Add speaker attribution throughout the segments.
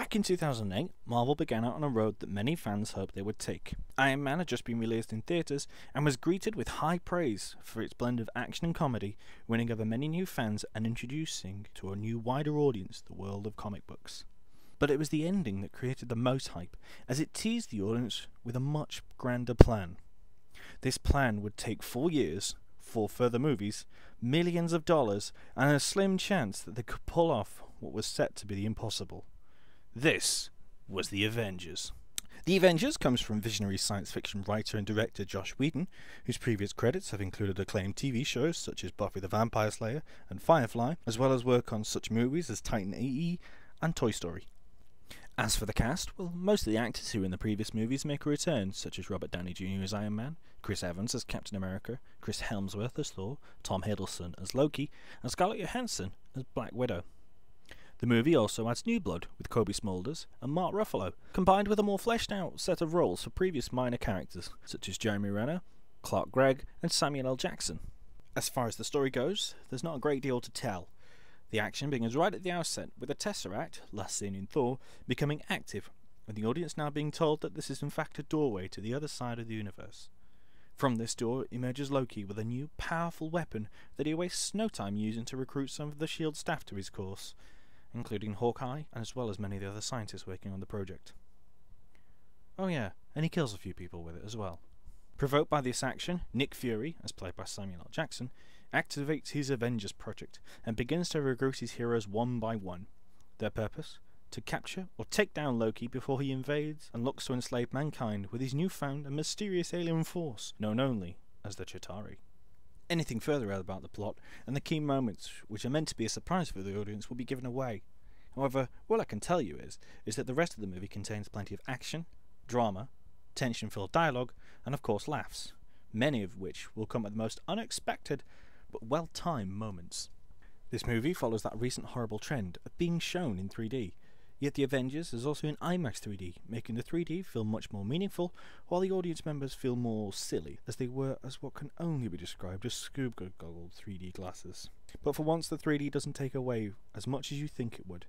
Speaker 1: Back in 2008, Marvel began out on a road that many fans hoped they would take. Iron Man had just been released in theatres and was greeted with high praise for its blend of action and comedy, winning over many new fans and introducing to a new wider audience the world of comic books. But it was the ending that created the most hype, as it teased the audience with a much grander plan. This plan would take 4 years, 4 further movies, millions of dollars, and a slim chance that they could pull off what was set to be the impossible. This was the Avengers. The Avengers comes from visionary science fiction writer and director Joss Whedon, whose previous credits have included acclaimed TV shows such as Buffy the Vampire Slayer and Firefly, as well as work on such movies as Titan AE and Toy Story. As for the cast, well, most of the actors who were in the previous movies make a return, such as Robert Downey Jr. as Iron Man, Chris Evans as Captain America, Chris Hemsworth as Thor, Tom Hiddleston as Loki, and Scarlett Johansson as Black Widow. The movie also adds new blood with Kobe Smulders and Mark Ruffalo, combined with a more fleshed out set of roles for previous minor characters, such as Jeremy Renner, Clark Gregg, and Samuel L. Jackson. As far as the story goes, there's not a great deal to tell. The action begins right at the outset, with the Tesseract, last seen in Thor, becoming active, and the audience now being told that this is in fact a doorway to the other side of the universe. From this door emerges Loki with a new, powerful weapon that he wastes no time using to recruit some of the S.H.I.E.L.D. staff to his course, including Hawkeye, as well as many of the other scientists working on the project. Oh yeah, and he kills a few people with it as well. Provoked by this action, Nick Fury, as played by Samuel L. Jackson, activates his Avengers project and begins to recruit his heroes one by one. Their purpose? To capture or take down Loki before he invades and looks to enslave mankind with his newfound and mysterious alien force, known only as the Chitauri. Anything further about the plot and the key moments, which are meant to be a surprise for the audience, will be given away. However, all I can tell you is that the rest of the movie contains plenty of action, drama, tension-filled dialogue, and of course laughs, many of which will come at the most unexpected but well-timed moments. This movie follows that recent horrible trend of being shown in 3D, yet The Avengers is also in IMAX 3D, making the 3D feel much more meaningful, while the audience members feel more silly, as they were as what can only be described as scuba goggle 3D glasses. But for once the 3D doesn't take away as much as you think it would,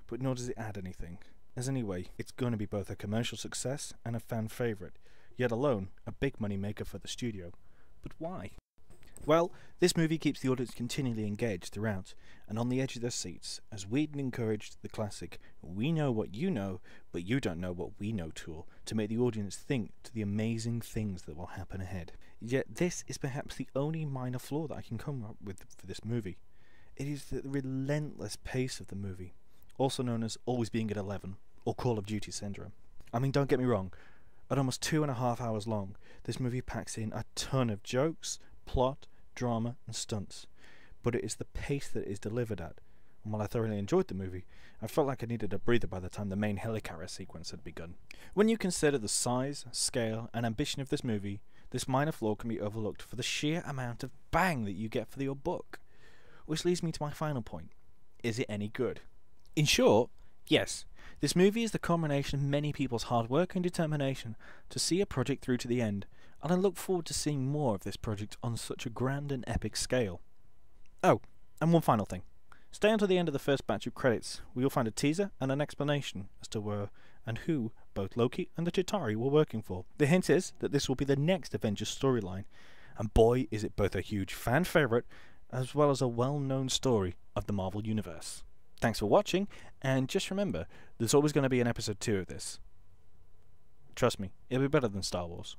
Speaker 1: but nor does it add anything. As anyway, it's going to be both a commercial success and a fan favourite, yet alone a big money maker for the studio. But why? Well, this movie keeps the audience continually engaged throughout, and on the edge of their seats, as Whedon encouraged the classic "we know what you know, but you don't know what we know" tool to make the audience think to the amazing things that will happen ahead. Yet this is perhaps the only minor flaw that I can come up with for this movie. It is the relentless pace of the movie, also known as always being at 11, or Call of Duty syndrome. I mean, don't get me wrong, at almost 2.5 hours long, this movie packs in a ton of jokes, plot, drama and stunts, but it is the pace that it is delivered at, and while I thoroughly enjoyed the movie, I felt like I needed a breather by the time the main helicarrier sequence had begun. When you consider the size, scale and ambition of this movie, this minor flaw can be overlooked for the sheer amount of bang that you get for your buck. Which leads me to my final point. Is it any good? In short, yes. This movie is the culmination of many people's hard work and determination to see a project through to the end, and I look forward to seeing more of this project on such a grand and epic scale. Oh, and one final thing. Stay until the end of the first batch of credits, where you'll find a teaser and an explanation as to where and who both Loki and the Chitauri were working for. The hint is that this will be the next Avengers storyline, and boy is it both a huge fan favourite as well as a well-known story of the Marvel Universe. Thanks for watching, and just remember, there's always going to be an episode 2 of this. Trust me, it'll be better than Star Wars.